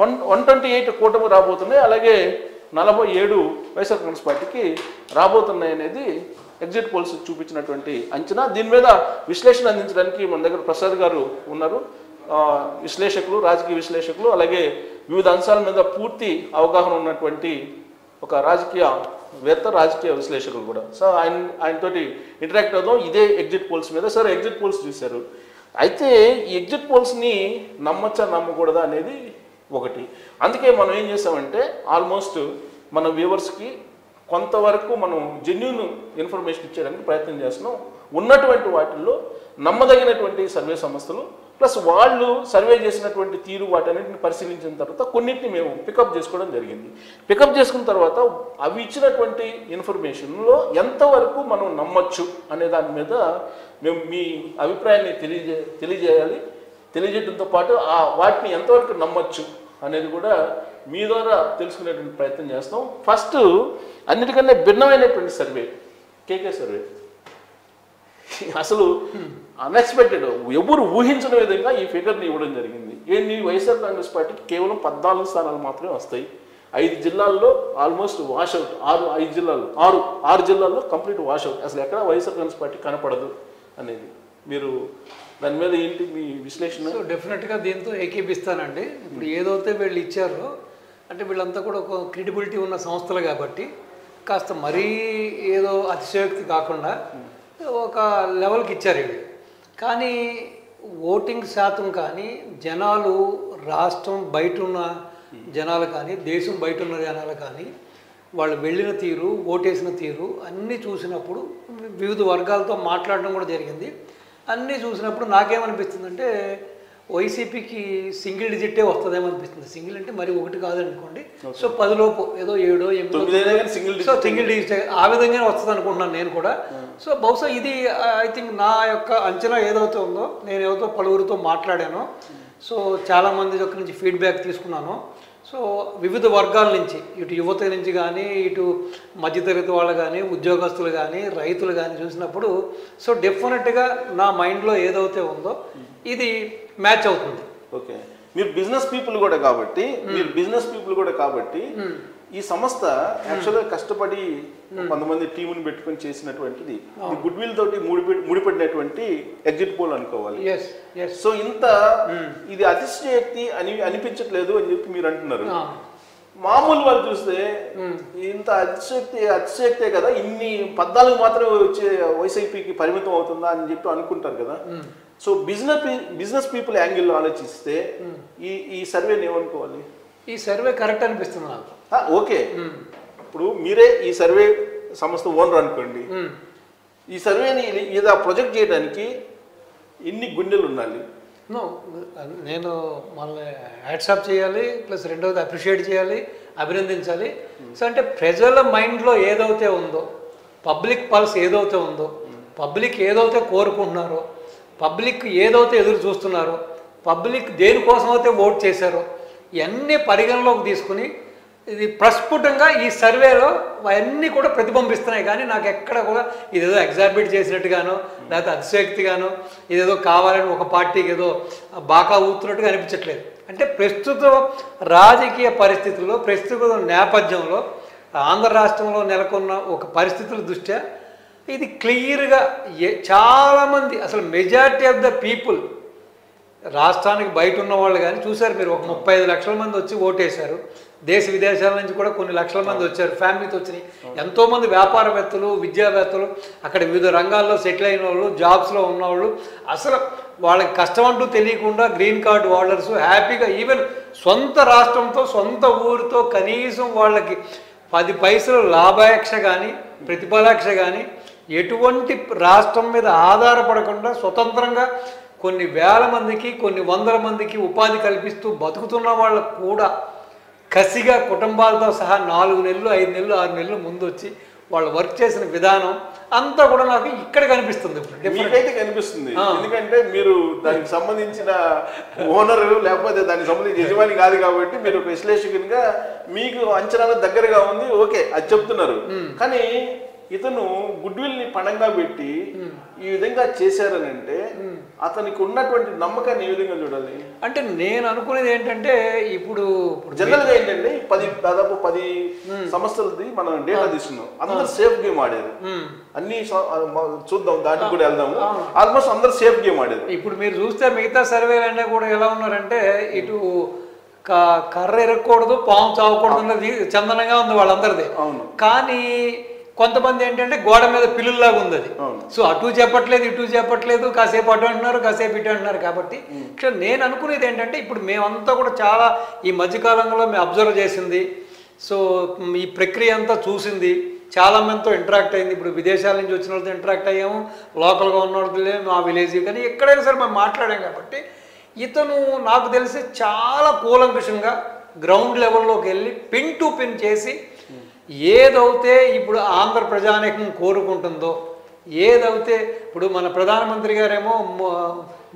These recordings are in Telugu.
128 కూటమి రాబోతున్నాయి, అలాగే 47 వైఎస్ఆర్ కాంగ్రెస్ పార్టీకి రాబోతున్నాయి అనేది ఎగ్జిట్ పోల్స్ చూపించినటువంటి అంచనా. దీని మీద విశ్లేషణ అందించడానికి మన దగ్గర ప్రసాద్ గారు ఉన్నారు. విశ్లేషకులు, రాజకీయ విశ్లేషకులు, అలాగే వివిధ అంశాల మీద పూర్తి అవగాహన ఉన్నటువంటి ఒక రాజకీయవేత్త, రాజకీయ విశ్లేషకులు కూడా. సో ఆయనతోటి ఇంటరాక్ట్ అవుదాం ఇదే ఎగ్జిట్ పోల్స్ మీద. సార్, ఎగ్జిట్ పోల్స్ చూశారు, అయితే ఈ ఎగ్జిట్ పోల్స్ని నమ్మచ్చా నమ్మకూడదా అనేది ఒకటి. అందుకే మనం ఏం చేసామంటే ఆల్మోస్ట్ మన వ్యూవర్స్కి కొంతవరకు మనం జెన్యూన్ ఇన్ఫర్మేషన్ ఇచ్చేయడానికి ప్రయత్నం చేస్తున్నాం. ఉన్నటువంటి వాటిల్లో నమ్మదగినటువంటి సర్వే సంస్థలు ప్లస్ వాళ్ళు సర్వే చేసినటువంటి తీరు వాటన్నింటిని పరిశీలించిన తర్వాత కొన్నింటిని మేము పికప్ చేసుకోవడం జరిగింది. పికప్ చేసుకున్న తర్వాత అవి ఇచ్చినటువంటి ఇన్ఫర్మేషన్లో ఎంతవరకు మనం నమ్మచ్చు అనే దాని మీద మేము మీ అభిప్రాయాన్ని తెలియజేయాలి. తెలియజేయడంతో పాటు వాటిని ఎంతవరకు నమ్మచ్చు అనేది కూడా మీ ద్వారా తెలుసుకునేటువంటి ప్రయత్నం చేస్తాం. ఫస్ట్ అన్నిటికన్నా భిన్నమైనటువంటి సర్వే కేకే సర్వే. అసలు అన్ఎక్స్పెక్టెడ్, ఎవరు ఊహించిన విధంగా ఈ ఫిగర్ని ఇవ్వడం జరిగింది. ఏంటి, వైఎస్ఆర్ కాంగ్రెస్ పార్టీకి కేవలం 14 స్థానాలు మాత్రమే వస్తాయి. 5 జిల్లాల్లో ఆల్మోస్ట్ వాషౌట్, 6 జిల్లాల్లో కంప్లీట్ వాషౌట్, అసలు ఎక్కడ వైఎస్ఆర్ కాంగ్రెస్ పార్టీ కనపడదు అనేది. మీరు దాని మీద ఏంటి మీ విశ్లేషణ? సో డెఫినెట్గా దీంతో ఏకీపిస్తానండి. ఇప్పుడు ఏదైతే వీళ్ళు ఇచ్చారో అంటే వీళ్ళంతా కూడా ఒక క్రెడిబిలిటీ ఉన్న సంస్థలు కాబట్టి కాస్త మరీ ఏదో అతిశయోక్తి కాకుండా ఒక లెవెల్కి ఇచ్చారు వీళ్ళు. కానీ ఓటింగ్ శాతం కానీ జనాలు రాష్ట్రం బయట ఉన్న జనాలు కానీ దేశం బయట ఉన్న జనాలు కానీ వాళ్ళు వెళ్ళిన తీరు, ఓటేసిన తీరు అన్నీ చూసినప్పుడు వివిధ వర్గాలతో మాట్లాడడం కూడా జరిగింది. అన్నీ చూసినప్పుడు నాకేమనిపిస్తుందంటే వైసీపీకి సింగిల్ డిజిటే వస్తుందేమో అనిపిస్తుంది. సింగిల్ అంటే మరి ఒకటి కాదనుకోండి, సో 10 లోపు ఏదో 7, 8 సో సింగిల్ డిజిట్ ఆ విధంగానే వస్తుంది అనుకుంటున్నాను నేను కూడా. సో బహుశా ఇది ఐ థింక్ నా యొక్క అంచనా ఏదైతే ఉందో, నేను ఏదో పలువురితో మాట్లాడానో, సో చాలామంది దగ్గర నుంచి ఫీడ్బ్యాక్ తీసుకున్నాను. సో వివిధ వర్గాల నుంచి, ఇటు యువత నుంచి కానీ, ఇటు మధ్యతరగతి వాళ్ళు కానీ, ఉద్యోగస్తులు కానీ, రైతులు కానీ చూసినప్పుడు సో డెఫినెట్గా నా మైండ్లో ఏదైతే ఉందో ఇది మ్యాచ్ అవుతుంది. ఓకే, మీరు బిజినెస్ పీపుల్ కూడా కాబట్టి ఈ సంస్థ యాక్చువల్గా కష్టపడి కొంతమంది టీముని పెట్టుకొని చేసినటువంటిది, గుడ్ విల్ తోటి ముడిపడినటువంటి ఎగ్జిట్ పోల్ అనుకోవాలి. సో ఇంత ఇది అతిశయోక్తి అని అనిపించట్లేదు అని చెప్పి మీరు అంటున్నారు. మామూలు వాళ్ళు చూస్తే ఇంత అతిశయోక్తే కదా, ఇన్ని 14 మాత్రమే వచ్చే వైసీపీకి పరిమితం అవుతుందా అని చెప్పి అనుకుంటారు కదా. సో బిజినెస్ పీపుల్ యాంగిల్లో ఆలోచిస్తే ఈ సర్వేని ఏమనుకోవాలి? ఈ సర్వే కరెక్ట్ అనిపిస్తుంది నాకు. ఓకే, ఇప్పుడు మీరే ఈ సర్వే సంస్థ ఓనర్ అనుకోండి, ఈ సర్వేని ఇలా ప్రొజెక్ట్ చేయడానికి ఎన్ని గుండెలు ఉండాలి? నేను మళ్ళీ హ్యాట్సాప్ చేయాలి, ప్లస్ రెండవది అప్రిషియేట్ చేయాలి, అభినందించాలి. సో అంటే ప్రజల మైండ్లో ఏదైతే ఉందో, పబ్లిక్ పల్స్ ఏదైతే ఉందో, పబ్లిక్ ఏదైతే కోరుకుంటున్నారో, పబ్లిక్ ఏదైతే ఎదురు చూస్తున్నారో, పబ్లిక్ దేనికోసం అయితే ఓట్ చేశారో ఇవన్నీ పరిగణలోకి తీసుకుని ఇది ప్రస్ఫుటంగా ఈ సర్వేలో అవన్నీ కూడా ప్రతిబింబిస్తున్నాయి. కానీ నాకు ఎక్కడ కూడా ఇదేదో ఎగ్జాబిట్ చేసినట్టుగానో లేకపోతే అతిశయోక్తిగానో ఇదేదో కావాలని ఒక పార్టీకి ఏదో బాగా ఊతున్నట్టుగా అనిపించట్లేదు. అంటే ప్రస్తుత రాజకీయ పరిస్థితుల్లో, ప్రస్తుత నేపథ్యంలో ఆంధ్ర రాష్ట్రంలో నెలకొన్న ఒక పరిస్థితుల దృష్ట్యా ఇది క్లియర్గా చాలామంది, అసలు మెజారిటీ ఆఫ్ ద పీపుల్ రాష్ట్రానికి బయట ఉన్న వాళ్ళు కానీ చూశారు మీరు, ఒక 35 లక్షల మంది వచ్చి ఓటేశారు. దేశ విదేశాల నుంచి కూడా కొన్ని లక్షల మంది వచ్చారు, ఫ్యామిలీతో వచ్చినాయి. ఎంతోమంది వ్యాపారవేత్తలు, విద్యావేత్తలు, అక్కడ వివిధ రంగాల్లో సెటిల్ అయిన వాళ్ళు, జాబ్స్లో ఉన్నవాళ్ళు, అసలు వాళ్ళకి కష్టం అంటూ తెలియకుండా గ్రీన్ కార్డు హోల్డర్స్ హ్యాపీగా ఈవెన్ సొంత రాష్ట్రంతో, సొంత ఊరితో కనీసం వాళ్ళకి 10 పైసలు లాభాపేక్ష కానీ ప్రతిఫలాపేక్ష కానీ ఎటువంటి రాష్ట్రం మీద ఆధారపడకుండా స్వతంత్రంగా కొన్ని వేల మందికి, కొన్ని వందల మందికి ఉపాధి కల్పిస్తూ బతుకుతున్న వాళ్ళకు కూడా కసిగా కుటుంబాలతో సహా 4 నెలలు, 5 నెలలు, 6 నెలలు ముందు వచ్చి వాళ్ళు వర్క్ చేసిన విధానం అంతా కూడా నాకు ఇక్కడ కనిపిస్తుంది. మీకైతే కనిపిస్తుంది, ఎందుకంటే మీరు దానికి సంబంధించిన ఓనర్ లేకపోతే దానికి సంబంధించిన యజమాని కాదు కాబట్టి మీరు విశ్లేషకునిగా మీకు అంచనాల దగ్గరగా ఉంది. ఓకే, అది చెప్తున్నారు. కానీ ఇతను గుడ్ విల్ ని పణంగా పెట్టి ఈ విధంగా చేశారని అంటే అతనికి ఉన్నటువంటి నమ్మకాన్ని ఏ విధంగా చూడాలి? అంటే నేను అనుకునేది ఏంటంటే ఇప్పుడు జనరల్ గా ఏంటంటే దాదాపు 10 సంస్థలది మనం డేటా తీసుకున్నాం. అందరు సేఫ్ గేమ్ ఆడారు. అన్ని చూద్దాం, దానికి కూడా వెళ్దాము. ఆల్మోస్ట్ అందరు సేఫ్ గేమ్ ఆడారు. ఇప్పుడు మీరు చూస్తే మిగతా సర్వేలన్నీ కూడా ఎలా ఉన్నారంటే ఇటు కర్ర ఎరగకూడదు, పాము చావకూడదు అన్నది చందనంగా ఉంది వాళ్ళందరిది. కానీ కొంతమంది ఏంటంటే గోడ మీద పిల్లుల్లాగా ఉంది అది. సో అటు చెప్పట్లేదు, ఇటు చెప్పట్లేదు, కాసేపు అటు అంటున్నారు, కాసేపు ఇటు అంటున్నారు. కాబట్టి నేను అనుకునేది ఏంటంటే ఇప్పుడు మేమంతా కూడా చాలా ఈ మధ్యకాలంలో మేము అబ్జర్వ్ చేసింది, సో ఈ ప్రక్రియ అంతా చూసింది, చాలా మందితో ఇంటరాక్ట్ అయింది. ఇప్పుడు విదేశాల నుంచి వచ్చిన వాళ్ళతో ఇంటరాక్ట్ అయ్యాము, లోకల్గా ఉన్న వాళ్ళతో మా విలేజ్, కానీ ఎక్కడైనా సరే మేము మాట్లాడాం. కాబట్టి ఇతను నాకు తెలిసి చాలా కూలంకషంగా గ్రౌండ్ లెవెల్లోకి వెళ్ళి పిన్ టు పిన్ చేసి ఏదైతే ఇప్పుడు ఆంధ్ర ప్రజానీకం కోరుకుంటుందో, ఏదైతే ఇప్పుడు మన ప్రధానమంత్రి గారేమో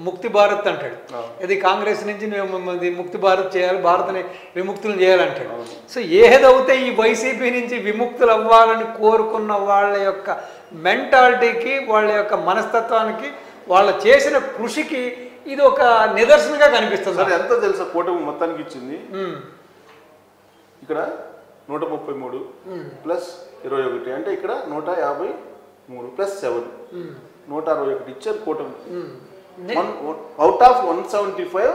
ముక్తి భారత్ అంటాడు, ఇది కాంగ్రెస్ నుంచి ముక్తి భారత్ చేయాలి, భారత్ని విముక్తులు చేయాలంటాడు. సో ఏదైతే ఈ వైసీపీ నుంచి విముక్తులు అవ్వాలని కోరుకున్న వాళ్ళ యొక్క మెంటాలిటీకి, వాళ్ళ యొక్క మనస్తత్వానికి, వాళ్ళ చేసిన కృషికి ఇది ఒక నిదర్శనంగా కనిపిస్తుంది. సార్ ఎంత తెలుసా కూటమి మొత్తానికి ఇచ్చింది? ఇక్కడ 133 ప్లస్ 21 అంటే ఇక్కడ 153 ప్లస్ 7 161 ఇచ్చారు కూటమి. అవుట్ ఆఫ్ 175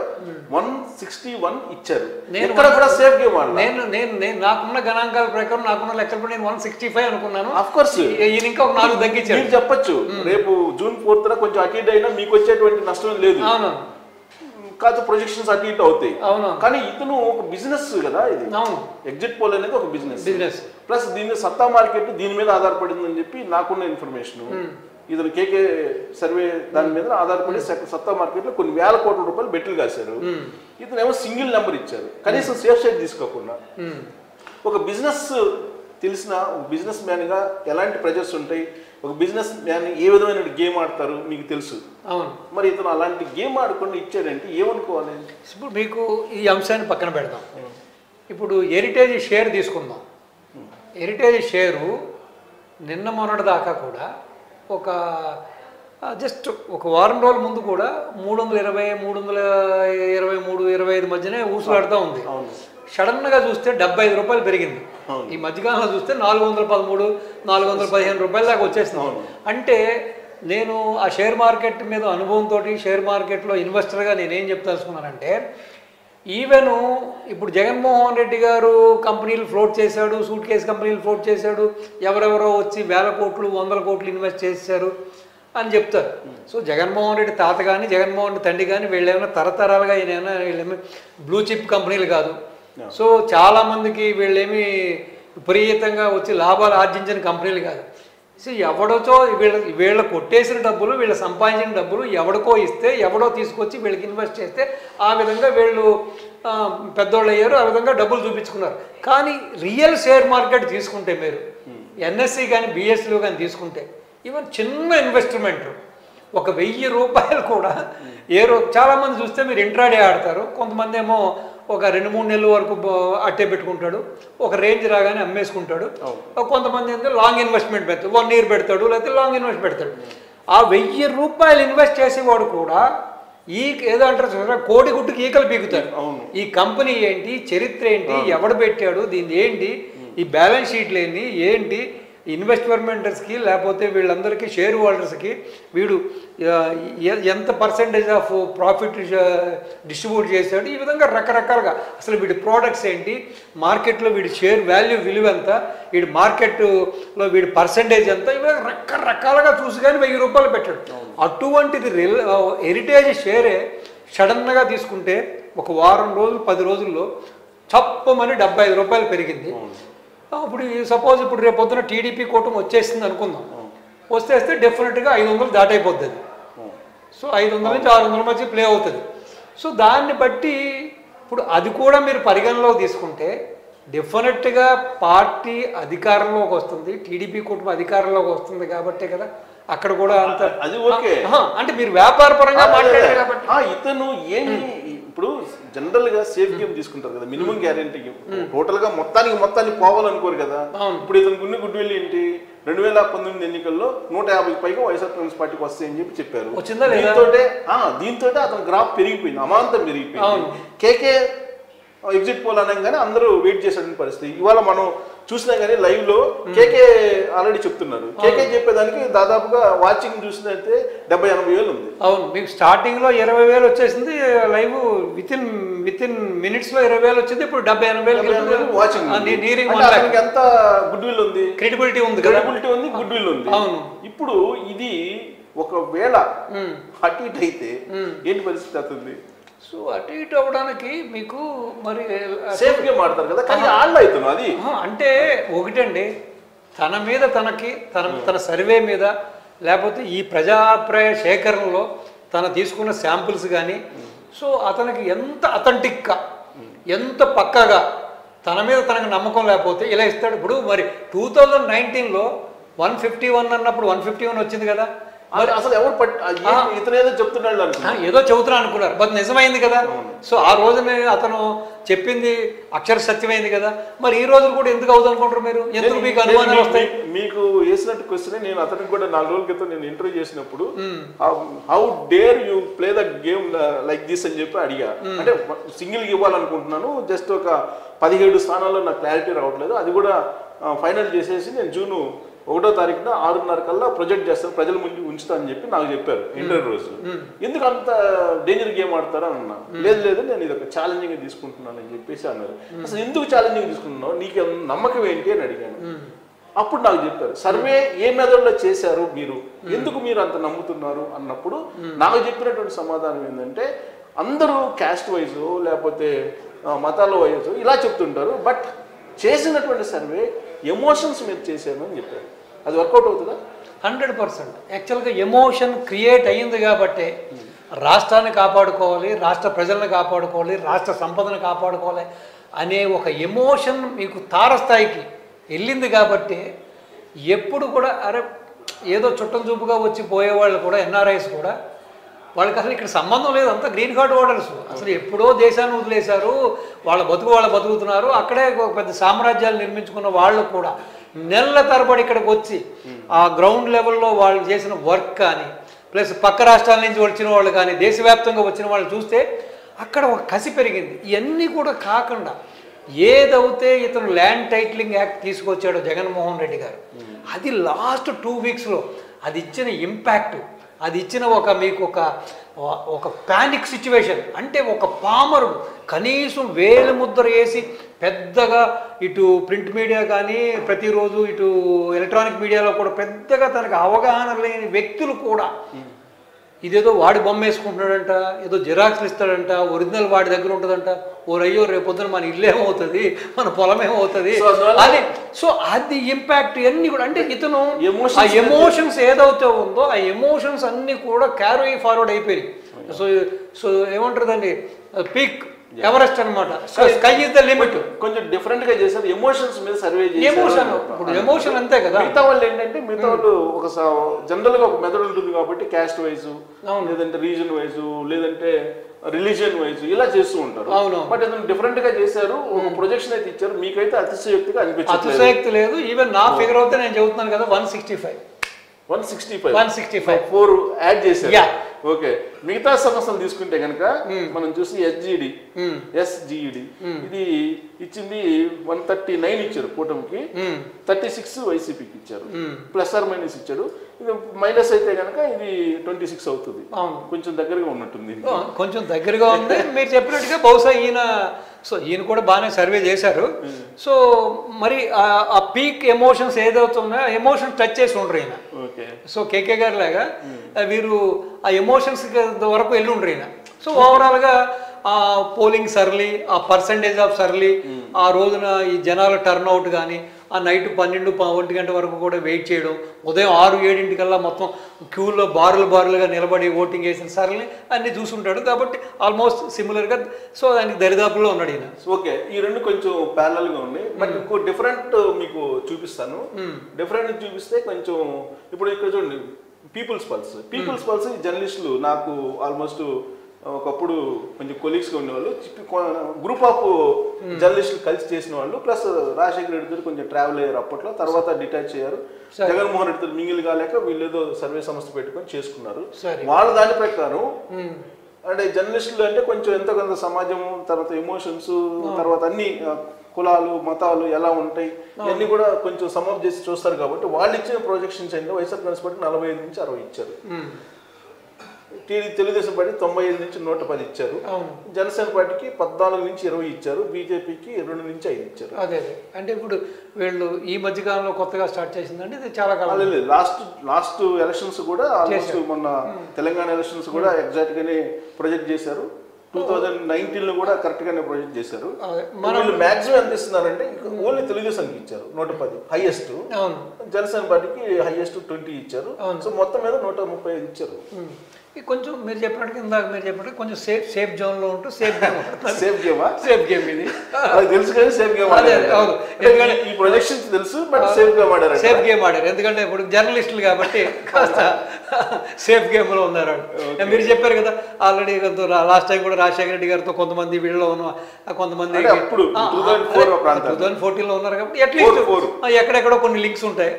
161 ఇచ్చారు. ఇక్కడ కూడా సేఫ్ గేమ్ నేను నాకున్న గణాంకాల ప్రకారం, నాకున్న లెక్కలు నేను 165 అనుకున్నాను. ఆఫ్ కోర్స్ ఈయన ఇంకా ఒక 4 తగ్గించారు. మీరు చెప్పొచ్చు రేపు జూన్ 4th కొంచెం అటు ఇటు అయినా మీకు వచ్చేటువంటి నష్టం లేదు. అవును, కాదు ప్రొజెక్షన్స్ అటు ఇటు అవుతాయి. కానీ ఇతను ఒక బిజినెస్ కదా, ఇది ఎగ్జిట్ పోల్ అనేది ఒక బిజినెస్. ప్లస్ దీని సత్తా మార్కెట్ దీని మీద ఆధారపడిందని చెప్పి నాకున్న ఇన్ఫర్మేషన్. ఇతను కేకే సర్వే దాని మీద ఆధారపడి సత్తా మార్కెట్ లో కొన్ని వేల కోట్ల రూపాయలు బెట్లు కాశారు. ఇతను ఏమో సింగిల్ నెంబర్ ఇచ్చారు, కనీసం సేఫ్ సైడ్ తీసుకోకుండా. ఒక బిజినెస్ తెలిసిన ఒక బిజినెస్ మ్యాన్ గా ఎలాంటి ప్రెజర్స్ ఉంటాయి, ఒక బిజినెస్ మ్యాన్ ఏ విధమైన గేమ్ ఆడతారు మీకు తెలుసు. మరి ఇతను అలాంటి గేమ్ ఆడకుండా ఇచ్చాడంటే ఏమనుకోవాలి? ఇప్పుడు మీకు ఈ అంశాన్ని పక్కన పెడదాం. ఇప్పుడు హెరిటేజ్ షేర్ తీసుకుందాం. హెరిటేజ్ షేరు నిన్న మొన్నటి దాకా కూడా ఒక జస్ట్ ఒక వారం రోజుల ముందు కూడా 320, 323, 25 మధ్యనే ఊసులాడుతూ ఉంది. సడన్గా చూస్తే 75 రూపాయలు పెరిగింది. ఈ మధ్యకాలంలో చూస్తే 413, 415 రూపాయల దాకా వచ్చేసింది. అంటే నేను ఆ షేర్ మార్కెట్ మీద అనుభవంతో, షేర్ మార్కెట్లో ఇన్వెస్టర్గా నేనేం చెప్తానుకున్నానంటే, ఈవెన్ ఇప్పుడు జగన్మోహన్ రెడ్డి గారు కంపెనీలు ఫ్లోట్ చేశాడు, సూట్ కేసు కంపెనీలు ఫ్లోట్ చేశాడు, ఎవరెవరో వచ్చి వేల కోట్లు 100 కోట్లు ఇన్వెస్ట్ చేశారు అని చెప్తారు. సో జగన్మోహన్ రెడ్డి తాత కానీ, జగన్మోహన్ రెడ్డి తండ్రి కానీ వీళ్ళేమైనా తరతరాలుగా వీళ్ళేమో బ్లూ చిప్ కంపెనీలు కాదు. సో చాలామందికి వీళ్ళేమి విపరీతంగా వచ్చి లాభాలు ఆర్జించిన కంపెనీలు కాదు. సో ఎవడోచో వీళ్ళ కొట్టేసిన డబ్బులు, వీళ్ళ సంపాదించిన డబ్బులు ఎవడికో ఇస్తే, ఎవడో తీసుకొచ్చి వీళ్ళకి ఇన్వెస్ట్ చేస్తే ఆ విధంగా వీళ్ళు పెద్దోళ్ళు అయ్యారు, ఆ విధంగా డబ్బులు చూపించుకున్నారు. కానీ రియల్ షేర్ మార్కెట్ తీసుకుంటే మీరు ఎన్ఎస్సి కానీ బిఎస్సిలో కానీ తీసుకుంటే ఈవెన్ చిన్న ఇన్వెస్ట్మెంట్ 1000 రూపాయలు కూడా చాలామంది చూస్తే మీరు ఇంట్రాడే ఆడతారు, కొంతమంది ఏమో ఒక 2-3 నెలల వరకు అట్టే పెట్టుకుంటాడు, ఒక రేంజ్ రాగానే అమ్మేసుకుంటాడు. కొంతమంది ఏంటంటే లాంగ్ ఇన్వెస్ట్మెంట్ పెడతాడు, 1 year పెడతాడు, లేకపోతే లాంగ్ ఇన్వెస్ట్ పెడతాడు. ఆ 1000 రూపాయలు ఇన్వెస్ట్ చేసేవాడు కూడా ఏదో అంటారు కోడి గుట్టుకి ఈకలు పీకుతాడు. ఈ కంపెనీ ఏంటి, చరిత్ర ఏంటి, ఎవడు పెట్టాడు, దీన్ని ఏంటి, ఈ బ్యాలెన్స్ షీట్లు ఏంటి, ఇన్వెస్ట్మెంటర్స్కి లేకపోతే వీళ్ళందరికీ షేర్ హోల్డర్స్కి వీడు ఎంత పర్సెంటేజ్ ఆఫ్ ప్రాఫిట్ డిస్ట్రిబ్యూట్ చేశాడు, ఈ విధంగా రకరకాలుగా అసలు వీడి ప్రోడక్ట్స్ ఏంటి, మార్కెట్లో వీడి షేర్ వాల్యూ విలువ ఎంత, వీడి మార్కెట్లో వీడి పర్సెంటేజ్ ఎంత, ఈ విధంగా రకరకాలుగా చూసి కానీ 1000 రూపాయలు పెట్టాడు. అటువంటిది హెరిటేజ్ షేరే సడన్గా తీసుకుంటే ఒక వారం రోజులు 10 రోజుల్లో చప్పమని 75 రూపాయలు పెరిగింది. ఇప్పుడు సపోజ్ ఇప్పుడు రేపు పొద్దున టీడీపీ కూటమి వచ్చేసింది అనుకుందాం, వస్తేస్తే డెఫినెట్గా 500 దాటైపోతుంది. సో 500 నుంచి 600 మధ్య ప్లే అవుతుంది. సో దాన్ని బట్టి ఇప్పుడు అది కూడా మీరు పరిగణలో తీసుకుంటే డెఫినెట్గా పార్టీ అధికారంలోకి వస్తుంది, టీడీపీ కూటమి అధికారంలోకి వస్తుంది కాబట్టే కదా అక్కడ కూడా అంత అది ఓకే. అంటే మీరు వ్యాపార పరంగా మాట్లాడారు కాబట్టి ఇతను ఏమి ఇప్పుడు జనరల్ గా సేఫ్ గేమ్ తీసుకుంటారు కదా, మినిమం గ్యారెంటీ గేమ్. టోటల్ గా మొత్తాన్ని పోవాలనుకోరు కదా. ఇప్పుడు ఇతనికి ఉన్న గుడ్ విల్ ఏంటి, 2019 ఎన్నికల్లో 150 పైగా వైఎస్ఆర్ కాంగ్రెస్ పార్టీకి వస్తాయని చెప్పారు. దీంతో అతని గ్రాఫ్ పెరిగిపోయింది, అమాంతం పెరిగిపోయింది. కేకే ఎగ్జిట్ పోల్ అనగానే అందరూ వెయిట్ చేసిన పరిస్థితి. ఇవాళ మనం చూసినా కానీ లైవ్ లో కేకే ఆల్రెడీ చెప్తున్నారు. కేకే చెప్పేదానికి దాదాపుగా వాచింగ్ చూసినైతే 70-80 వేలు ఉంది. అవును, మీకు స్టార్టింగ్ లో 20,000 వచ్చేసింది లైవ్, విత్ ఇన్ మినిట్స్ లో 20,000 వచ్చింది. ఇప్పుడు 70-80 వాచింగ్. ఎంత గుడ్ విల్ ఉంది, క్రెడిబిలిటీ ఉంది, గుడ్ విల్ ఉంది. అవును. ఇప్పుడు ఇది ఒకవేళ అటు ఇటు అయితే ఏంటి పరిస్థితి అవుతుంది? సో అటు ఇటు అవ్వడానికి మీకు మరి సేఫ్ గేమ్ ఆడతారు కదా, కానీ ఆళ్ళు అవుతున్నాం అది. అంటే ఒకటండి, తన మీద తన సర్వే మీద, లేకపోతే ఈ ప్రజాభిప్రాయ సేకరణలో తన తీసుకున్న శాంపుల్స్ కానీ, సో అతనికి ఎంత అథెంటిక్గా, ఎంత పక్కాగా తన మీద తనకు నమ్మకం లేకపోతే ఇలా ఇస్తాడు. ఇప్పుడు మరి 2019లో 151 అన్నప్పుడు 151 వచ్చింది కదా, అసలు ఎవరు ఇతను ఏదో చెప్తున్నాడు, ఏదో చెబుతున్నా అనుకున్నారు, బట్ నిజమైంది కదా. సో ఆ రోజునే అతను చెప్పింది అక్షర సత్యమైంది కదా. మరి ఈ రోజు కూడా ఎందుకు అవుతుంది అనుకుంటారు మీరు? ఎందుకు మీకు అనుమానాలు వస్తాయి? మీకు వేసినట్టు క్వశ్చన్ నేను అతనికి కూడా 4 రోజుల క్రితం నేను ఇంటర్వ్యూ చేసినప్పుడు, how dare you play the game like this అని చెప్పి అడిగా. అంటే సింగిల్ ఇవ్వాలనుకుంటున్నాను, జస్ట్ ఒక 17 స్థానాల్లో నాకు క్లారిటీ రావట్లేదు, అది కూడా ఫైనల్ చేసేసి నేను జూన్ 1వ తారీఖున 6:30 కల్లా ప్రొజెక్ట్ చేస్తాను, ప్రజల ముందు ఉంచుతా అని చెప్పి నాకు చెప్పారు ఇంటర్వ్యూ రోజు. ఎందుకు అంత డేంజర్ గేమ్ ఆడతారా అని అన్నా. లేదు నేను ఇది ఒక ఛాలెంజింగ్ తీసుకుంటున్నాను అని చెప్పేసి అన్నారు. అసలు ఎందుకు ఛాలెంజింగ్ తీసుకుంటున్నావు, నీకు నమ్మకం ఏంటి అని అడిగాను. అప్పుడు నాకు చెప్పారు, సర్వే ఏ మెథడ్లో చేశారు మీరు, ఎందుకు మీరు అంత నమ్ముతున్నారు అన్నప్పుడు నాకు చెప్పినటువంటి సమాధానం ఏంటంటే, అందరూ క్యాస్ట్ వైజు లేకపోతే మతాల వైజు ఇలా చెప్తుంటారు, బట్ చేసినటువంటి సర్వే ఎమోషన్స్ మీద చేశాను అని చెప్పారు. అది వర్కౌట్ అవుతుందా? 100%. యాక్చువల్గా ఎమోషన్ క్రియేట్ అయ్యింది కాబట్టి రాష్ట్రాన్ని కాపాడుకోవాలి, రాష్ట్ర ప్రజలను కాపాడుకోవాలి, రాష్ట్ర సంపదను కాపాడుకోవాలి అనే ఒక ఎమోషన్ మీకు తారస్థాయికి వెళ్ళింది కాబట్టి ఎప్పుడు కూడా అరే ఏదో చుట్టం చూపుగా వచ్చి పోయేవాళ్ళు కూడా, ఎన్ఆర్ఐస్ కూడా, వాళ్ళకి అసలు ఇక్కడ సంబంధం లేదు, అంతా గ్రీన్ కార్డ్ హోల్డర్స్. అసలు ఎప్పుడో దేశాన్ని వదిలేశారు, వాళ్ళ వాళ్ళు బతుకుతున్నారు, అక్కడే ఒక పెద్ద సామ్రాజ్యాలు నిర్మించుకున్న వాళ్ళు కూడా నెలల తరబడి ఇక్కడికి వచ్చి ఆ గ్రౌండ్ లెవెల్లో వాళ్ళు చేసిన వర్క్ కానీ, ప్లస్ పక్క రాష్ట్రాల నుంచి వచ్చిన వాళ్ళు కానీ, దేశవ్యాప్తంగా వచ్చిన వాళ్ళు చూస్తే అక్కడ ఒక కసి పెరిగింది. ఇవన్నీ కూడా కాకుండా ఏదైతే ఇతను ల్యాండ్ టైటిలింగ్ యాక్ట్ తీసుకొచ్చాడో జగన్మోహన్ రెడ్డి గారు, అది లాస్ట్ 2 వీక్స్లో అది ఇచ్చిన ఇంపాక్ట్, అది ఇచ్చిన మీకు ఒక ప్యానిక్ సిచ్యువేషన్. అంటే ఒక పామరుడు కనీసం వేలు ముద్ర వేసి పెద్దగా ఇటు ప్రింట్ మీడియా కానీ, ప్రతిరోజు ఇటు ఎలక్ట్రానిక్ మీడియాలో కూడా పెద్దగా తనకు అవగాహన లేని వ్యక్తులు కూడా ఇదేదో వాడి బొమ్మ వేసుకుంటున్నాడంట, ఏదో జిరాక్స్లు ఇస్తాడంట, ఒరిజినల్ వాడి దగ్గర ఉంటుందంట, ఓరయ్యో రేపొద్దున మన ఇల్లు ఏమవుతుంది, మన పొలం ఏమవుతుంది అని. సో అది ఇంపాక్ట్ అన్నీ కూడా, అంటే ఇతను ఆ ఎమోషన్స్ ఏదైతే ఉందో ఆ ఎమోషన్స్ అన్నీ కూడా క్యారీ ఫార్వర్డ్ అయిపోయి, సో ఏమంటారు పీక్ ఎవరెస్ట్ అనమాట. Sky is the limit. కొంచెం డిఫరెంట్ గా చేశారు, ఎమోషన్స్ మీద సర్వే చేశారు. ఎమోషన్ అంతే కదా. మిగతా వాళ్ళు ఏంటంటే, మిగతా వాళ్ళు ఒక జనరల్ గా ఒక మెథడ్ ఉంటుంది కాబట్టి క్యాస్ట్ వైజ్, లేదంటే రీజన్ వైజ్, లేదంటే రిలీజియన్ వైజ్ ఇలా చేస్తూ ఉంటారు. బట్ ఏదైనా డిఫరెంట్ గా చేశారు, ఒక ప్రొజెక్షన్ అయితే ఇచ్చారు. మీకైతే అతిశయోక్తిగా అనిపించింది? అతిశయోక్తి లేదు. ఈవెన్ నా ఫిగర్ అయితే నేను చెబుతున్నాను కదా, 165 4 యాడ్ చేశారు. ఓకే, మిగతా సమస్యలు తీసుకుంటే కనుక మనం చూసి ఎస్జిఈడి ఇది ఇచ్చింది 139 ఇచ్చారు కూటమికి, 36 వైసీపీకి ఇచ్చారు, ప్లస్ ఆర్ మైనస్ ఇచ్చాడు. ఇది మైనస్ అయితే కనుక ఇది 26 అవుతుంది. కొంచెం దగ్గరగా ఉన్నట్టుంది. కొంచెం దగ్గరగా ఉంది మీరు చెప్పినట్టుగా. బహుశా ఈయన కూడా బాగానే సర్వే చేశారు. సో మరి ఆ పీక్ ఎమోషన్స్ ఏదైతే ఉన్నాయో ఎమోషన్ టచ్ చేసి ఉండరు ఈయన. సో కేకే గారి లాగా వీరు ఆ ఎమోషన్స్ వరకు వెళ్ళి ఉండరు ఈయన. సో ఓవరాల్గా ఆ పోలింగ్ సర్లీ, ఆ పర్సంటేజ్ ఆఫ్ సర్లీ, ఆ రోజున ఈ జనాల టర్న్అవుట్ కానీ, ఆ నైట్ 12-1 గంట వరకు కూడా వెయిట్ చేయడం, ఉదయం 6-7 మొత్తం క్యూలో బారులుగా నిలబడి ఓటింగ్ వేసిన సర్లీ అన్ని చూసుంటాడు కాబట్టి ఆల్మోస్ట్ సిమిలర్గా. సో దానికి దరిదాపుల్లో ఉన్నాడు ఈయన. ఓకే, ఈ రెండు కొంచెం ప్యారలల్ గా ఉన్నాయి. బట్ ఇంకో డిఫరెంట్ మీకు చూపిస్తాను. డిఫరెంట్ చూపిస్తే కొంచెం ఇప్పుడు ఇక్కడ చూడండి, పీపుల్స్ పల్స్ ఈ జర్నలిస్టులు నాకు ఆల్మోస్ట్ ఒకప్పుడు కొంచెం కొలీగ్స్గా ఉండేవాళ్ళు, గ్రూప్ ఆఫ్ జర్నలిస్టులు కలిసి చేసిన వాళ్ళు, ప్లస్ రాజశేఖర రెడ్డితో కొంచెం ట్రావెల్ అయ్యారు అప్పట్లో, తర్వాత డిటాచ్ అయ్యారు. జగన్మోహన్ రెడ్డితో మింగిల్ కాలేక వీళ్ళేదో సర్వే సంస్థ పెట్టుకొని చేసుకున్నారు. వాళ్ళ దాని ప్రకారం అంటే జర్నలిస్టులు అంటే కొంచెం ఎంతో కొంత సమాజం, తర్వాత ఎమోషన్స్, తర్వాత అన్ని కులాలు మతాలు ఎలా ఉంటాయి ఇవన్నీ కూడా కొంచెం సమప్ చేసి చూస్తారు. కాబట్టి వాళ్ళు ఇచ్చిన ప్రొజెక్షన్స్ అయితే వైఎస్ఆర్ కాంగ్రెస్ పార్టీ 45 నుంచి 60 ఇచ్చారు, తెలుగుదేశం పార్టీ 95 నుంచి 110 ఇచ్చారు, జనసేన పార్టీకి 14 నుంచి 20 ఇచ్చారు, బీజేపీకి 2 నుంచి 5 ఇచ్చారు. అదే అంటే ఇప్పుడు వీళ్ళు ఈ మధ్య కాలంలో కొత్తగా స్టార్ట్ చేసిందంటే ఇది చాలా కాలం లేదు. లాస్ట్ ఎలక్షన్స్ కూడా ఆల్మోస్ట్ మొన్న తెలంగాణ ఎలక్షన్స్ కూడా ఎగ్జాక్ట్ గానే ప్రొజెక్ట్ చేశారు. 2019 కూడా కరెక్ట్ గానే ప్రొజెక్ట్ చేశారు. వీళ్ళు మాక్సిమం ఎంత ఇస్తున్నారంటే ఓన్లీ తెలుగుదేశానికి ఇచ్చారు 110 హైయెస్ట్, జనసేన పార్టీకి హైయెస్ట్ 20 ఇచ్చారు. సో మొత్తం మీద 135 ఇచ్చారు. కొంచెం మీరు చెప్పినట్టు ఇందాక మీరు చెప్పినట్టు కొంచెం సేఫ్ జోన్ లో ఉంటూ సేఫ్ గేమ్ ఇది తెలుసు కానీ సేఫ్ గేమ్ ఈ ప్రొజెక్షన్స్ తెలుసు, బట్ సేఫ్ గేమ్ ఆడారు. ఎందుకంటే ఇప్పుడు జర్నలిస్టులు కాబట్టి కాస్త సేఫ్ గేమ్ లో ఉన్నారు. మీరు చెప్పారు కదా ఆల్రెడీ లాస్ట్ టైం కూడా రాజశేఖర రెడ్డి గారితో కొంతమంది వీళ్ళలో ఉన్న కొంతమంది 2014 లో ఉన్నారు కాబట్టి అట్లీస్ట్ ఎక్కడెక్కడో కొన్ని లింక్స్ ఉంటాయి,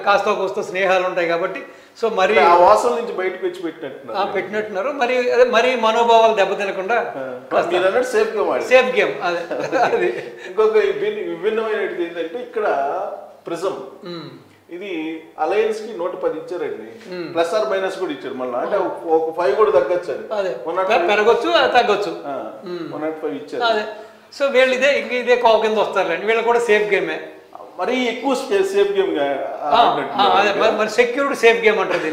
కాస్త కోస్త స్నేహాలు ఉంటాయి కాబట్టి సో మరి వాసన నుంచి బయటకు వచ్చి పెట్టినట్టున్నారు. మరి అదే మరి మనోభావాలు దెబ్బతినకుండా సేఫ్ గేమ్ అదే. ఇంకొక విభిన్నమైనది ఏంటంటే ఇక్కడ ప్రిజం ఇది అలయన్స్ కి 110 ఇచ్చారండి, ప్లస్ ఆర్ మైనస్ కూడా ఇచ్చారు. మళ్ళీ అంటే ఒక 5 కూడా తగ్గొచ్చు, పెరగొచ్చు తగ్గొచ్చు, 105 ఇచ్చారు. సో వీళ్ళు ఇదే కోవ కింద వస్తారులేండి, వీళ్ళు కూడా సేఫ్ గేమే, మరీ ఎక్కువ సేఫ్ గేమ్ మరి సెక్యూర్డ్ సేఫ్ గేమ్ అంటారు.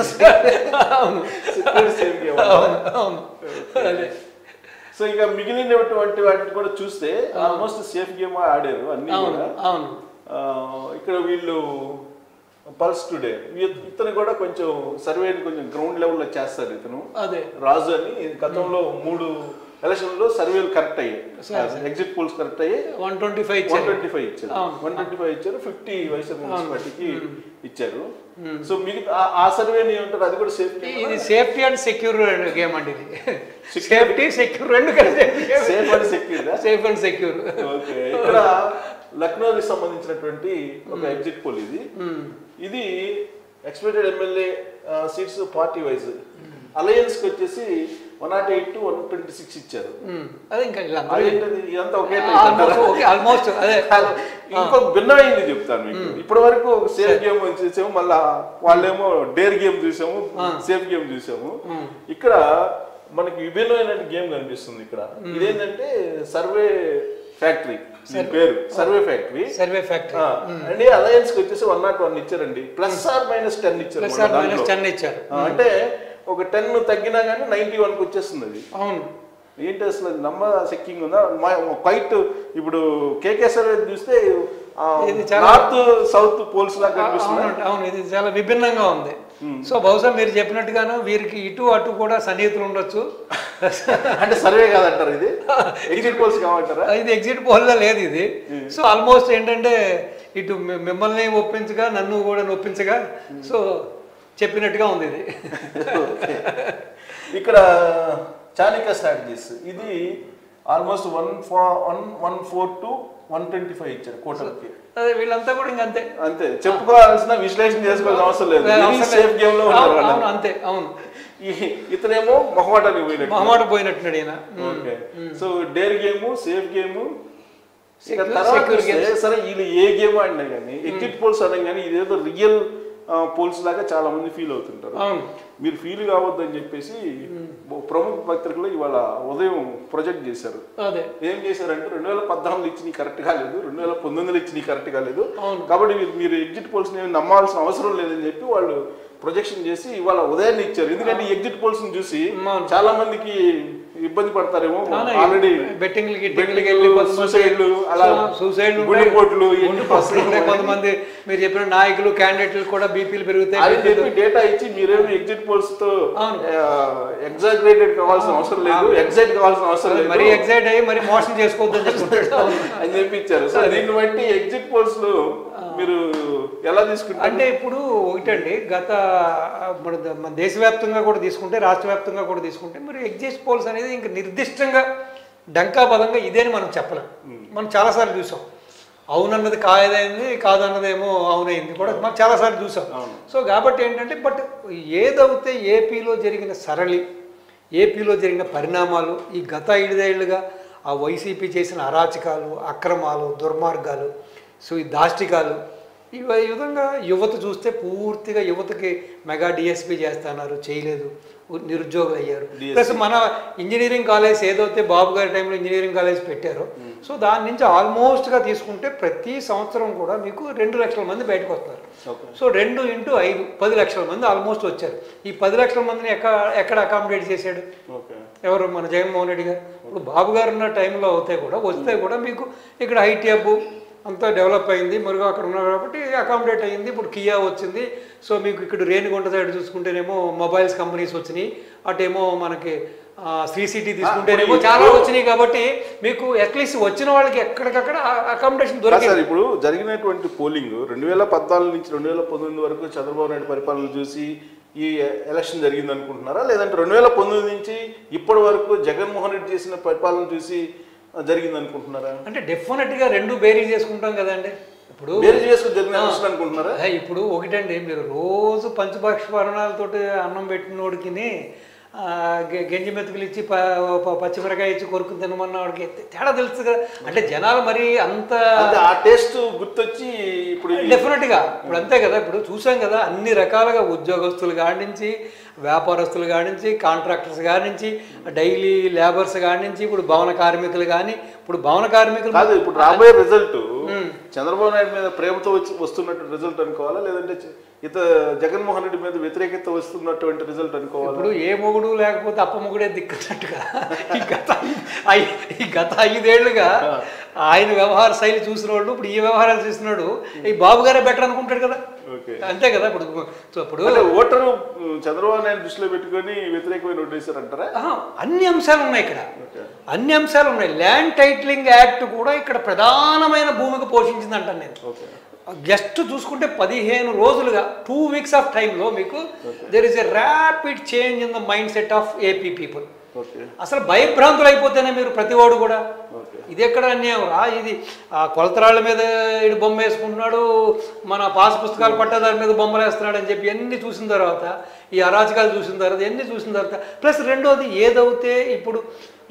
సో ఇక మిగిలినటువంటి వాటిని కూడా చూస్తే ఆల్మోస్ట్ సేఫ్ గేమ్ ఆడారు అన్ని కూడా. ఇక్కడ వీళ్ళు పల్స్ టుడే ఇతను కూడా కొంచెం సర్వేని కొంచెం గ్రౌండ్ లెవెల్లో చేస్తారు. ఇతను రాజు అని గతంలో 3 ఎలక్షన్లో సర్వేలు కరెక్ట్ అయ్యాయి, ఎగ్జిట్ పోల్స్ కరెక్ట్ అయ్యాయి. 125 ఇచ్చారు, 50 వైఎస్ఆర్ కాంగ్రెస్ పార్టీకి ఇచ్చారు. సో మిగతా ఆ సర్వేని ఏమంటారు, అది కూడా సేఫ్టీ, ఇది సేఫ్టీ అండ్ సెక్యూర్ గేమ్ అండి. ఇది సేఫ్టీ సెక్యూర్ రెండు కలిసి సేఫ్ అండ్ సెక్యూర్. ఓకే, ఇక్కడ లక్నోకి సంబంధించినటువంటి ఒక ఎగ్జిట్ పోల్ ఇది expected MLA seats party wise alliance కి వచ్చేసి 108 to 126 ఇచ్చారు. ఆల్మోస్ట్ అదే. ఇంకొక భిన్నమైంది చెప్తాను మీకు. ఇప్పటి వరకు ఒక సేఫ్ గేమ్ చూసాము, మళ్ళా వాళ్ళేమో డేర్ గేమ్ చూసాము, సేఫ్ గేమ్ చూసాము. ఇక్కడ మనకి విభిన్నమైన గేమ్ కనిపిస్తుంది. ఇక్కడ ఇదేంటంటే సర్వే ఫ్యాక్టరీ, పేరు సర్వే ఫ్యాక్టరీ అండి. అలయన్స్ కి వచ్చేసి 101 ఇచ్చారండి, ప్లస్ ఆర్ మైనస్ 10 ఇచ్చారు. అంటే ఒక 10 తగ్గినా కానీ 91కి వచ్చేస్తుంది. అది అవును, ఏంటి అసలు నమ్మ సెక్కింగ్ ఉందా క్వైట్. ఇప్పుడు కేకే సర్వే చూస్తే నార్త్ సౌత్ పోల్స్ లాగా కనిపిస్తుంది. అవును, ఇది చాలా విభిన్నంగా ఉంది. సో బహుశా మీరు చెప్పినట్టుగాను వీరికి ఇటు అటు కూడా సన్నిహితులు ఉండొచ్చు. అంటే సర్వే కాదంటారు, ఇది ఎగ్జిట్ పోల్స్ కావంటారా? ఇది ఎగ్జిట్ పోల్లో లేదు ఇది. సో ఆల్మోస్ట్ ఏంటంటే ఇటు మిమ్మల్ని ఒప్పించగా నన్ను కూడా నొప్పించగా సో చెప్పినట్టుగా ఉంది ఇది. ఇక్కడ చాణిక్య స్ట్రాటజీస్ ఇది ఆల్మోస్ట్ 114 to 125 ఇచ్చారు కోటలకి. అదే వీళ్ళంతా కూడా ఇంక అంతే చెప్పుకోవాల్సిన విశ్లేషణ చేసుకోవాల్సిన అవసరం లేదు, సేఫ్ గేమ్ లో ఉన్నారు అంతే. అవును, ఇతనేమో మొహమాట పోయినట్టున్నాడు ఈయన. Okay, so dare game, safe game. సరే వీళ్ళు ఏ గేమ్ ఆడినా కానీ ఎగ్జిట్ పోల్స్ ఆడినా కానీ ఇదేదో రియల్ పోల్స్ లాగా చాలా మంది ఫీల్ అవుతుంటారు. మీరు ఫీల్ కావద్దని చెప్పేసి ప్రముఖ పత్రికలో ఇవాళ ఉదయం ప్రొజెక్ట్ చేశారు. ఏం చేశారంటే 2014 ఇచ్చి కరెక్ట్ కాలేదు, 2019 ఇచ్చి కరెక్ట్ కాలేదు, కాబట్టి మీరు ఎగ్జిట్ పోల్స్ నమ్మాల్సిన అవసరం లేదని చెప్పి వాళ్ళు ప్రొజెక్షన్ చేసి ఇవాళ ఉదయాన్నే ఇచ్చారు. ఎందుకంటే ఎగ్జిట్ పోల్స్ చూసి చాలా మందికి ఇబ్బంది పడతారేమో, ఆల్రెడీ కొంతమంది మీరు చెప్పిన నాయకులు క్యాండిడేట్లు కూడా బీపీలు పెరుగుతాయి డేటా ఇచ్చి మీరేమో ఎగ్జిట్ పోల్స్ తో ఎగ్జాగ్రేటెడ్ కావాల్సిన అవసరం లేదు, ఎగ్జైట్ కావాల్సిన అవసరం లేదు, మరి ఎగ్జైట్ అయ్యి మరి మోసం చేసుకోవద్దని చెప్పుకుంటాడు అని చెప్పి ఇచ్చారు. సో దీన్ని బట్టి ఎగ్జిట్ పోల్స్ లో మీరు ఎలా తీసుకుంటారు అంటే ఇప్పుడు ఒకటండి, గత మన దేశవ్యాప్తంగా కూడా తీసుకుంటే రాష్ట్ర వ్యాప్తంగా కూడా తీసుకుంటే మరి ఎగ్జిట్ పోల్స్ అనేది అనేది ఇంక నిర్దిష్టంగా డంకాబలంగా ఇదేని మనం చెప్పలేం. మనం చాలాసార్లు చూసాం, అవునన్నది కాదైంది, కాదన్నదేమో అవునైంది కూడా మనం చాలాసార్లు చూసాం. సో కాబట్టి ఏంటంటే బట్ ఏదైతే ఏపీలో జరిగిన సరళి, ఏపీలో జరిగిన పరిణామాలు, ఈ గత 5 ఏళ్లుగా ఆ వైసీపీ చేసిన అరాచకాలు, అక్రమాలు, దుర్మార్గాలు, సో ఈ దాష్టికాలు, ఈ విధంగా యువత చూస్తే పూర్తిగా యువతకి మెగా డిఎస్పీ చేస్తున్నారు, చేయలేదు, నిరుద్యోగులు అయ్యారు. ప్లస్ మన ఇంజనీరింగ్ కాలేజ్ ఏదైతే బాబు గారి టైంలో ఇంజనీరింగ్ కాలేజ్ పెట్టారో, సో దాని నుంచి ఆల్మోస్ట్గా తీసుకుంటే ప్రతి సంవత్సరం కూడా మీకు 2 లక్షల మంది బయటకు వస్తారు. సో 2 × 5 10 లక్షల మంది ఆల్మోస్ట్ వచ్చారు. ఈ 10 లక్షల మందిని ఎక్కడ అకామిడేట్ చేశాడు? ఎవరు? మన జగన్మోహన్ రెడ్డి గారు. ఇప్పుడు బాబు గారు ఉన్న టైంలో వస్తే కూడా మీకు ఇక్కడ ఐటీ హబ్ అంతా డెవలప్ అయింది, మరుగు అక్కడ ఉన్నారు కాబట్టి అకామిడేట్ అయ్యింది. ఇప్పుడు కియా వచ్చింది. సో మీకు ఇక్కడ రేణిగుంట సైడ్ చూసుకుంటేనేమో మొబైల్స్ కంపెనీస్ వచ్చినాయి, అటేమో మనకి శ్రీ సిటీ తీసుకుంటేనేమో చాలా వచ్చినాయి. కాబట్టి మీకు అట్లీస్ట్ వచ్చిన వాళ్ళకి ఎక్కడికక్కడ అకామిడేషన్ దొరికింది. ఇప్పుడు జరిగినటువంటి పోలింగ్ 2014 నుంచి 2019 వరకు చంద్రబాబు నాయుడు పరిపాలన చూసి ఈ ఎలక్షన్ జరిగింది అనుకుంటున్నారా, లేదంటే 2019 నుంచి ఇప్పటి వరకు జగన్మోహన్ రెడ్డి చేసిన పరిపాలన చూసి జరిగింది అనుకుంటున్నారా? అంటే డెఫినెట్గా 2 బేరీ చేసుకుంటాం కదండి. ఇప్పుడు బేరీ చేసుకుని జరిగిన ఎలక్షన్ అనుకుంటున్నారా? ఇప్పుడు ఒకటండి, మీరు రోజు పంచభక్ష వర్ణాలతోటి అన్నం పెట్టినోడికి గంజి మెతుకులు ఇచ్చి పచ్చిమిరకాయ ఇచ్చి కొరుకు తినమన్న వాడికి తేడా తెలుస్తుంది కదా. అంటే జనాలు మరి అంత ఆ టేస్ట్ గుర్తొచ్చి ఇప్పుడు డెఫినెట్గా ఇప్పుడు అంతే కదా. ఇప్పుడు చూసాం కదా, అన్ని రకాలుగా ఉద్యోగస్తులు కాడి నుంచి, వ్యాపారస్తులు కాడి నుంచి, కాంట్రాక్టర్స్ కాడి నుంచి, డైలీ లేబర్స్ కాడి నుంచి, ఇప్పుడు భవన కార్మికులు కానీ, ఇప్పుడు భవన కార్మికులు కాదు. ఇప్పుడు రాబోయే రిజల్ట్ చంద్రబాబు నాయుడు మీద ప్రేమతో వస్తున్నట్టు రిజల్ట్ అనుకోవాలా, లేదంటే జగన్మోహన్ రెడ్డి మీద వ్యతిరేకత వస్తున్నటువంటి రిజల్ట్ అనుకోవాలి? ఇప్పుడు ఏ మొగుడు లేకపోతే అప్ప మొగుడే దిక్కున్నట్టుగా ఈ గత 5 ఏళ్లుగా ఆయన వ్యవహార శైలి చూసిన వాళ్ళు ఇప్పుడు ఈ వ్యవహారాలు చూస్తున్నాడు, ఈ బాబు గారే బెటర్ అనుకుంటాడు కదా. అంతే కదా. ఇప్పుడు ఓటరు చంద్రబాబు నాయుడు దృష్టిలో పెట్టుకొని వ్యతిరేకమైన ఓటు వేశారంటారా? అన్ని అంశాలు ఉన్నాయి ఇక్కడ, అన్ని అంశాలు ఉన్నాయి. ల్యాండ్ టైటిలింగ్ యాక్ట్ కూడా ఇక్కడ ప్రధానమైన భూమిక పోషించింది అంటాను నేను. జస్ట్ చూసుకుంటే 15 రోజులుగా 2 వీక్స్ ఆఫ్ టైంలో మీకు there is a rapid change in the mind set of AP people. అసలు భయభ్రాంతులు అయిపోతేనే మీరు ప్రతి వాడు కూడా ఇది ఎక్కడ అన్యాయం రా, ఇది కొలతరాళ్ళ మీద ఇటు బొమ్మ వేసుకుంటున్నాడు, మన పాస్ పుస్తకాలు పట్టదారి మీద బొమ్మలు వేస్తున్నాడు అని చెప్పి ఎన్ని చూసిన తర్వాత, ఈ అరాచకాలు చూసిన తర్వాత, ఎన్ని చూసిన తర్వాత, ప్లస్ రెండోది ఏదైతే ఇప్పుడు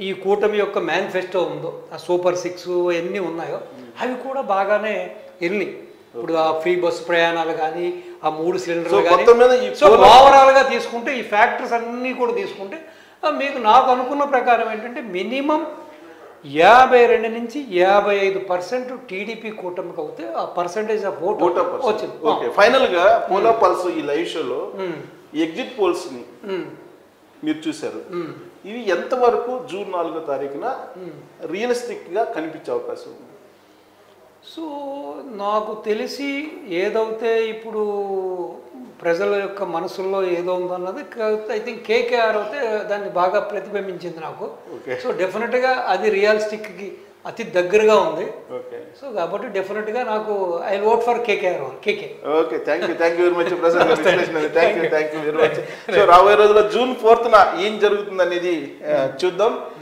ఈ కూటమి యొక్క మేనిఫెస్టో ఉందో, ఆ సూపర్ 6 ఎన్ని ఉన్నాయో అవి కూడా బాగానే వెళ్ళినాయి. ఇప్పుడు ఆ ఫ్రీ బస్సు ప్రయాణాలు కానీ, ఆ 3 సిలిండర్లు కానీ, సో ఓవరాల్గా తీసుకుంటే ఈ ఫ్యాక్టర్స్ అన్నీ కూడా తీసుకుంటే మీకు నాకు అనుకున్న ప్రకారం ఏంటంటే మినిమం 52 నుంచి 55% టీడీపీ కూటమికి అవుతే ఆ పర్సంటేజ్ ఆఫ్ ఓట్ వచ్చింది. ఫైనల్ గా పోలో పల్స్ ఈ లైవ్ షోలో ఎగ్జిట్ పోల్స్ ని మీరు చూశారు, ఇవి ఎంతవరకు జూన్ 4వ తారీఖున రియలిస్టిక్ గా కనిపించే అవకాశం ఉంది? సో నాకు తెలిసి ఏదైతే ఇప్పుడు ప్రజల యొక్క మనసుల్లో ఏదో ఉందన్నది ఐ థింక్ కేకేఆర్ అయితే దాన్ని బాగా ప్రతిబింబించింది నాకు. సో డెఫినెట్గా అది రియలిస్టిక్కి అతి దగ్గరగా ఉంది. సో కాబట్టి డెఫినెట్గా నాకు I vote for KKR. KK. Okay, thank you very much Prasad. Thank you very much. So రాబోయే రోజుల్లో జూన్ 4న ఏం జరుగుతుంది అనేది చూద్దాం.